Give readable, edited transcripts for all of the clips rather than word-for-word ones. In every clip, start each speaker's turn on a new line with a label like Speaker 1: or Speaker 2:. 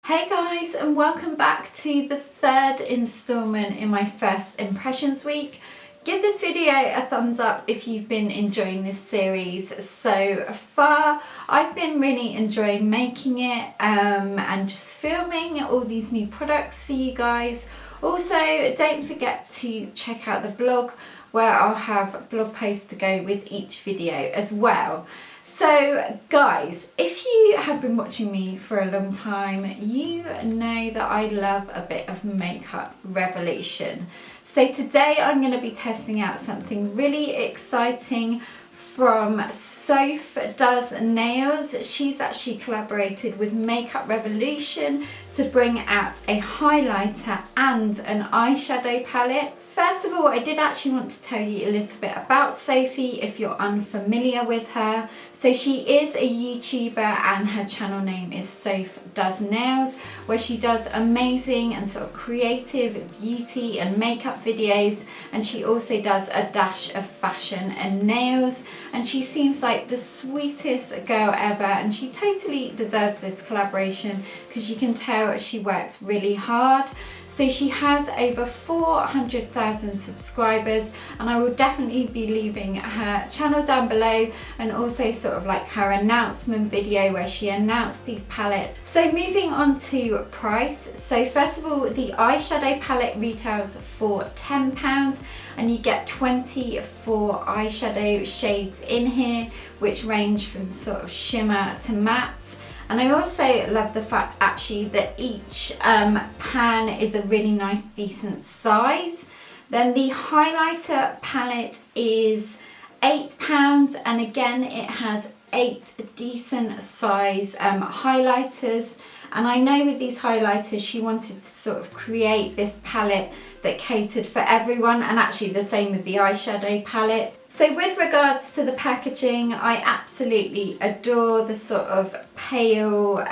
Speaker 1: Hey guys, and welcome back to the third installment in my first impressions week. Give this video a thumbs up if you've been enjoying this series so far. I've been really enjoying making it and just filming all these new products for you guys. Also, don't forget to check out the blog where I'll have blog posts to go with each video as well. So guys, if you have been watching me for a long time, you know that I love a bit of makeup revolution. So today I'm going to be testing out something really exciting from Soph Does Nails. She's actually collaborated with Makeup Revolution to bring out a highlighter and an eyeshadow palette. First of all, I did actually want to tell you a little bit about Sophie if you're unfamiliar with her. So she is a YouTuber and her channel name is Soph Does Nails, where she does amazing and sort of creative beauty and makeup videos, and she also does a dash of fashion and nails, and she seems like the sweetest girl ever, and she totally deserves this collaboration because you can tell she works really hard. So she has over 400,000 subscribers, and I will definitely be leaving her channel down below, and also sort of like her announcement video where she announced these palettes. So moving on to price. So first of all, the eyeshadow palette retails for £10, and you get 24 eyeshadow shades in here, which range from sort of shimmer to matte. And I also love the fact actually that each pan is a really nice decent size. Then the highlighter palette is £8, and again it has 8 decent size highlighters. And I know with these highlighters she wanted to sort of create this palette that catered for everyone, and actually the same with the eyeshadow palette. So with regards to the packaging, I absolutely adore the sort of pale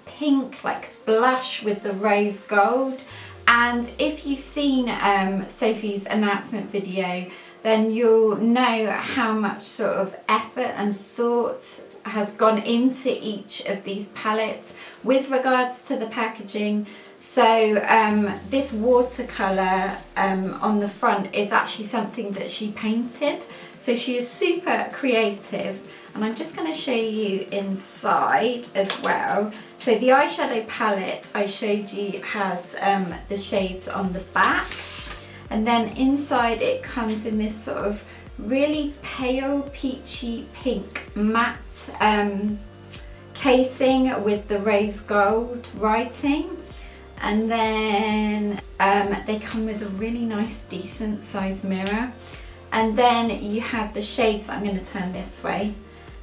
Speaker 1: pink like blush with the rose gold. And if you've seen Sophie's announcement video, then you'll know how much sort of effort and thought has gone into each of these palettes with regards to the packaging. So this watercolour on the front is actually something that she painted, so she is super creative, and I'm just going to show you inside as well. So the eyeshadow palette I showed you has the shades on the back, and then inside it comes in this sort of really pale peachy pink matte casing with the rose gold writing. And then they come with a really nice decent size mirror, and then you have the shades. I'm going to turn this way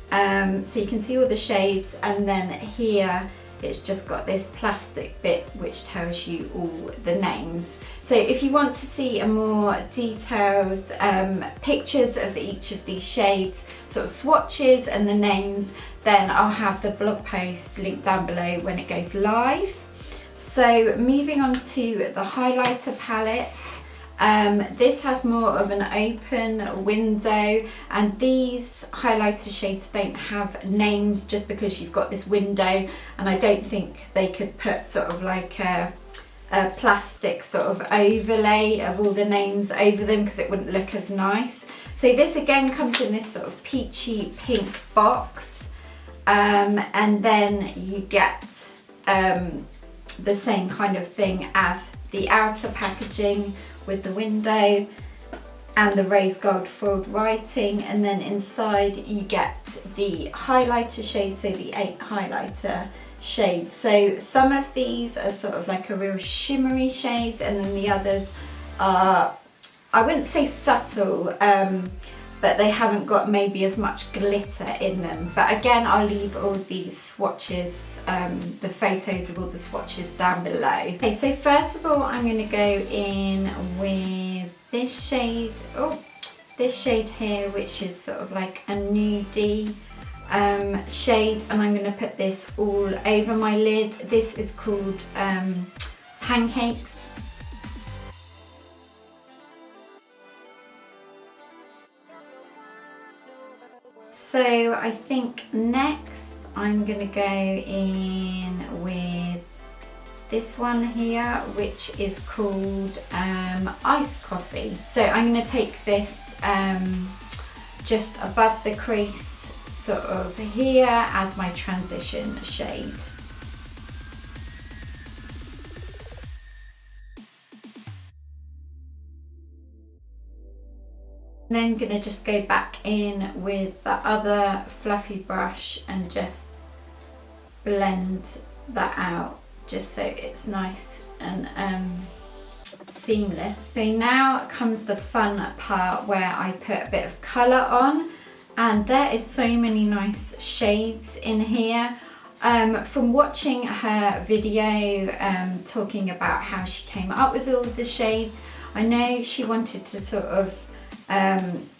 Speaker 1: so you can see all the shades, and then here it's just got this plastic bit which tells you all the names. So if you want to see a more detailed pictures of each of these shades, sort of swatches and the names, then I'll have the blog post linked down below when it goes live. So moving on to the highlighter palette, this has more of an open window, and these highlighter shades don't have names just because you've got this window, and I don't think they could put sort of like a plastic sort of overlay of all the names over them because it wouldn't look as nice. So this again comes in this sort of peachy pink box, and then you get the same kind of thing as the outer packaging with the window and the rose gold foiled writing, and then inside you get the highlighter shades, so the 8 highlighter shades. So some of these are sort of like a real shimmery shades, and then the others are, I wouldn't say subtle, but they haven't got maybe as much glitter in them. But again, I'll leave all these swatches, the photos of all the swatches down below. Okay, so first of all, I'm going to go in with this shade, this shade here, which is sort of like a nudie shade, and I'm going to put this all over my lid. This is called Pancakes. So I think next I'm going to go in with this one here, which is called Iced Coffee. So I'm going to take this just above the crease, sort of here, as my transition shade. Then I'm going to just go back in with the other fluffy brush and just blend that out, just so it's nice and seamless. So now comes the fun part where I put a bit of colour on, and there is so many nice shades in here. From watching her video talking about how she came up with all of the shades, I know she wanted to sort of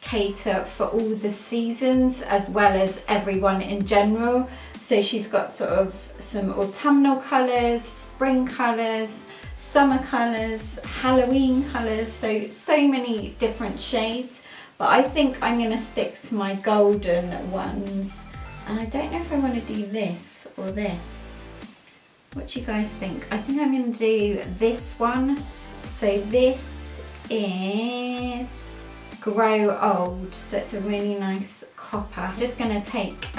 Speaker 1: cater for all the seasons as well as everyone in general. So she's got sort of some autumnal colours, spring colours, summer colours, Halloween colours, so many different shades. But I think I'm going to stick to my golden ones, and I don't know if I want to do this or this. What do you guys think? I think I'm going to do this one. So this is Grow Old, so it's a really nice copper. I'm just going to take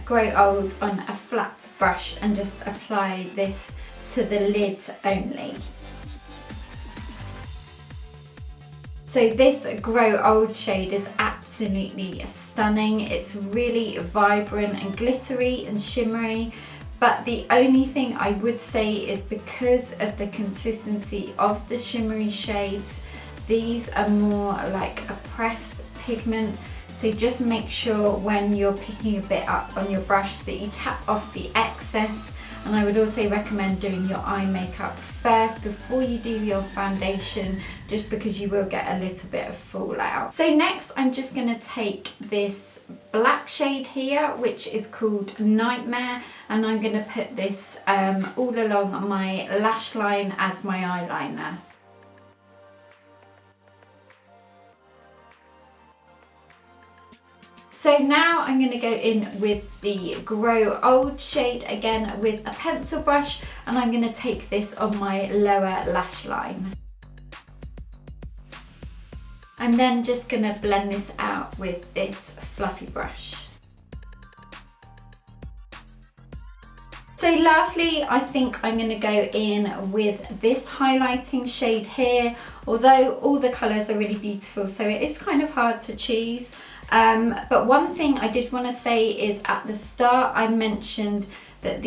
Speaker 1: Grow Old on a flat brush and just apply this to the lid only. So this Grow Old shade is absolutely stunning. It's really vibrant and glittery and shimmery, but the only thing I would say is because of the consistency of the shimmery shades, these are more like a pressed pigment, so just make sure when you're picking a bit up on your brush that you tap off the excess. And I would also recommend doing your eye makeup first before you do your foundation, just because you will get a little bit of fallout. So next I'm just going to take this black shade here, which is called Nightmare, and I'm going to put this all along my lash line as my eyeliner. So now I'm going to go in with the Grow Old shade again with a pencil brush, and I'm going to take this on my lower lash line. I'm then just going to blend this out with this fluffy brush. So lastly, I think I'm going to go in with this highlighting shade here, although all the colours are really beautiful, so it is kind of hard to choose. But one thing I did want to say is at the start I mentioned that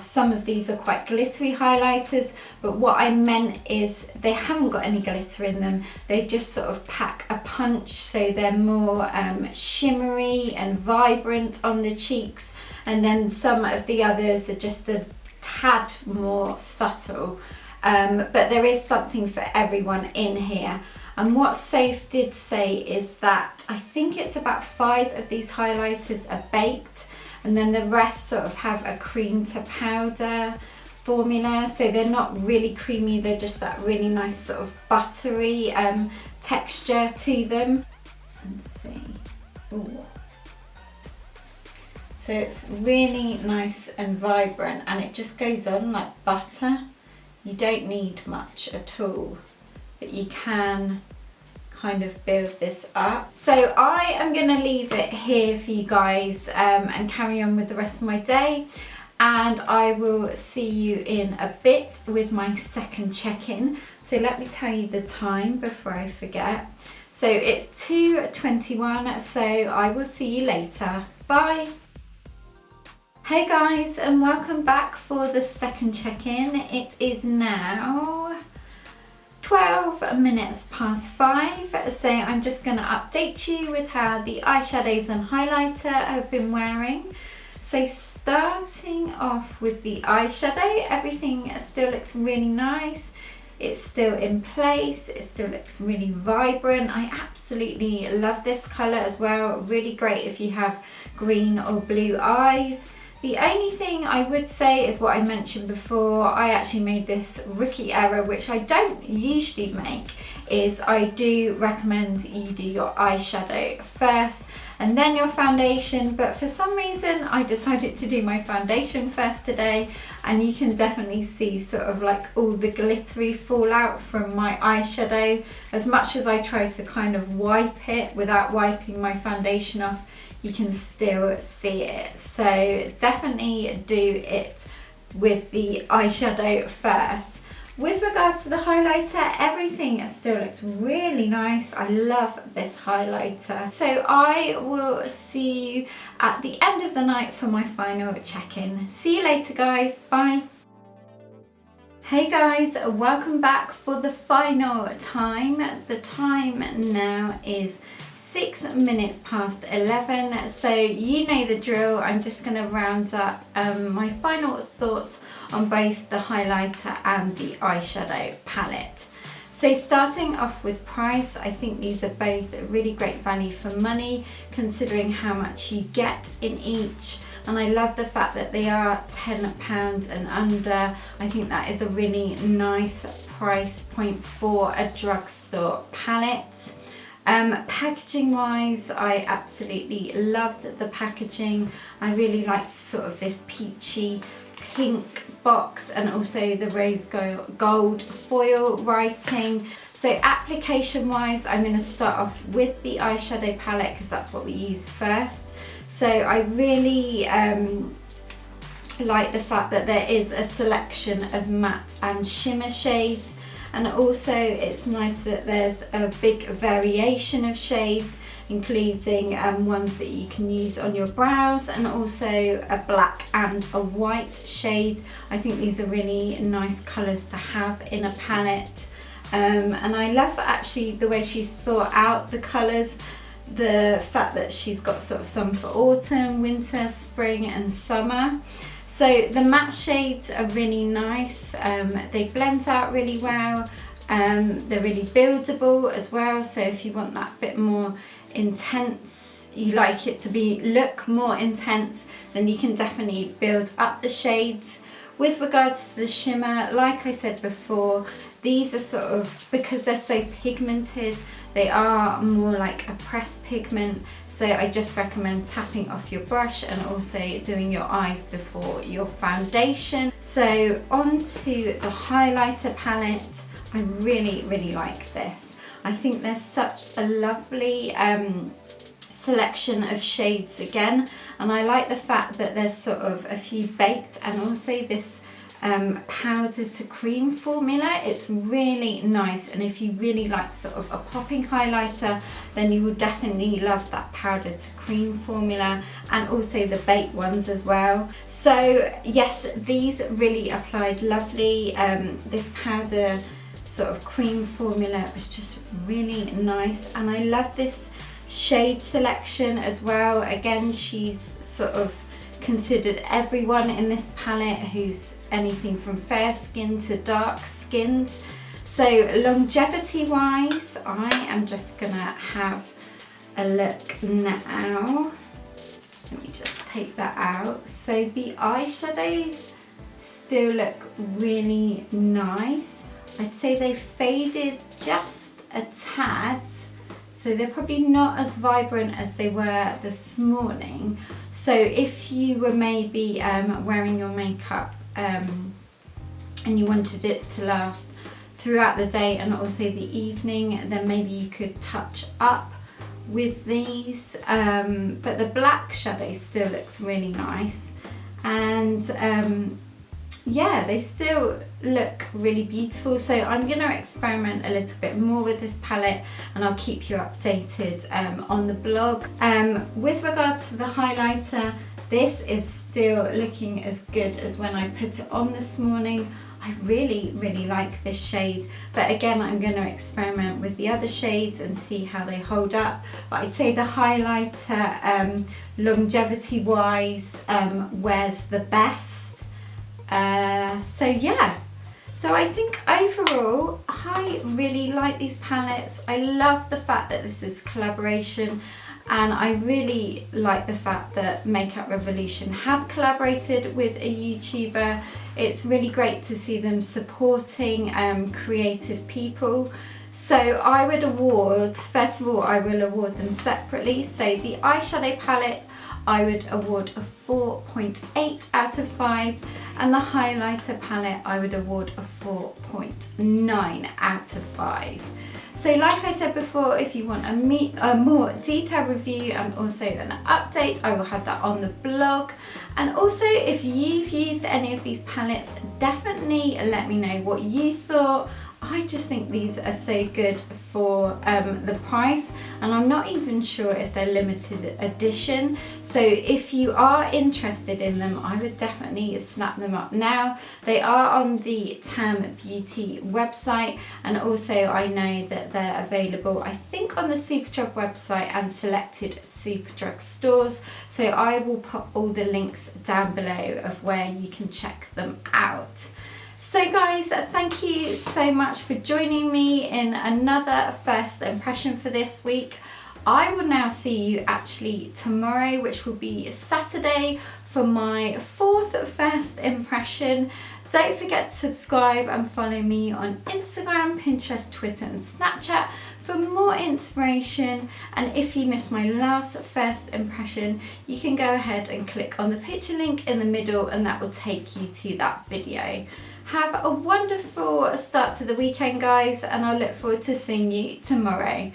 Speaker 1: some of these are quite glittery highlighters, but what I meant is they haven't got any glitter in them. They just sort of pack a punch, so they're more shimmery and vibrant on the cheeks, and then some of the others are just a tad more subtle. But there is something for everyone in here. And what Soph did say is that I think it's about 5 of these highlighters are baked, and then the rest sort of have a cream to powder formula, so they're not really creamy, they're just that really nice sort of buttery texture to them. Let's see. Ooh. So it's really nice and vibrant, and it just goes on like butter. You don't need much at all, but you can kind of build this up. So I am going to leave it here for you guys and carry on with the rest of my day, and I will see you in a bit with my second check-in. So let me tell you the time before I forget. So it's 2:21, so I will see you later. Bye! Hey guys, and welcome back for the second check-in. It is now 12 minutes past 5, so I'm just going to update you with how the eyeshadows and highlighter have been wearing. So starting off with the eyeshadow, everything still looks really nice. It's still in place, it still looks really vibrant. I absolutely love this colour as well, really great if you have green or blue eyes. The only thing I would say is what I mentioned before. I actually made this rookie error, which I don't usually make, is I do recommend you do your eyeshadow first and then your foundation, but for some reason I decided to do my foundation first today, and you can definitely see sort of like all the glittery fallout from my eyeshadow. As much as I tried to kind of wipe it without wiping my foundation off, you can still see it. So definitely do it with the eyeshadow first. With regards to the highlighter, everything still looks really nice. I love this highlighter. So I will see you at the end of the night for my final check-in. See you later, guys. Bye. Hey guys, welcome back for the final time. The time now is 6 minutes past 11, so you know the drill. I'm just going to round up my final thoughts on both the highlighter and the eyeshadow palette. So starting off with price, I think these are both really great value for money considering how much you get in each, and I love the fact that they are £10 and under. I think that is a really nice price point for a drugstore palette. Packaging wise, I absolutely loved the packaging. I really liked sort of this peachy pink box and also the rose gold foil writing. So application wise, I'm going to start off with the eyeshadow palette because that's what we use first. So I really like the fact that there is a selection of matte and shimmer shades. And also it's nice that there's a big variation of shades, including ones that you can use on your brows and also a black and a white shade. I think these are really nice colours to have in a palette. And I love actually the way she's thought out the colours. The fact that she's got sort of some for autumn, winter, spring and summer. So the matte shades are really nice, they blend out really well, they're really buildable as well, so if you want that bit more intense, you like it to look more intense, then you can definitely build up the shades. With regards to the shimmer, like I said before, these are sort of, because they're so pigmented, they are more like a pressed pigment. So I just recommend tapping off your brush and also doing your eyes before your foundation. So onto the highlighter palette. I really like this. I think there's such a lovely selection of shades again, and I like the fact that there's sort of a few baked and also this powder to cream formula. It's really nice, and if you really like sort of a popping highlighter, then you will definitely love that powder to cream formula and also the baked ones as well. So yes, these really applied lovely. This powder sort of cream formula was just really nice, and I love this shade selection as well. Again, she's sort of considered everyone in this palette who's anything from fair skin to dark skins. So longevity wise, I am just gonna have a look now. Let me just take that out. So the eyeshadows still look really nice. I'd say they faded just a tad, so they're probably not as vibrant as they were this morning. So if you were maybe wearing your makeup and you wanted it to last throughout the day and also the evening, then maybe you could touch up with these. But the black shadow still looks really nice, and yeah, they still look really beautiful. So I'm going to experiment a little bit more with this palette and I'll keep you updated on the blog. With regards to the highlighter, this is still looking as good as when I put it on this morning. I really like this shade, but again, I'm going to experiment with the other shades and see how they hold up. But I'd say the highlighter, longevity wise, wears the best. So yeah, so I think overall I really like these palettes. I love the fact that this is collaboration. and I really like the fact that Makeup Revolution have collaborated with a YouTuber. It's really great to see them supporting creative people. So I would award, first of all, I will award them separately. So the eyeshadow palette, I would award a 4.8 out of 5, and the highlighter palette, I would award a 4.9 out of 5. So like I said before, if you want a more detailed review and also an update, I will have that on the blog. And also, if you've used any of these palettes, definitely let me know what you thought. I just think these are so good for the price, and I'm not even sure if they're limited edition. So if you are interested in them, I would definitely snap them up now. They are on the Tam Beauty website, and also I know that they're available, I think, on the Superdrug website and selected Superdrug stores. So I will put all the links down below of where you can check them out. So guys, thank you so much for joining me in another first impression for this week. I will now see you actually tomorrow, which will be Saturday, for my 4th first impression. Don't forget to subscribe and follow me on Instagram, Pinterest, Twitter and Snapchat for more inspiration. And if you missed my last first impression, you can go ahead and click on the picture link in the middle and that will take you to that video. Have a wonderful start to the weekend, guys, and I look forward to seeing you tomorrow.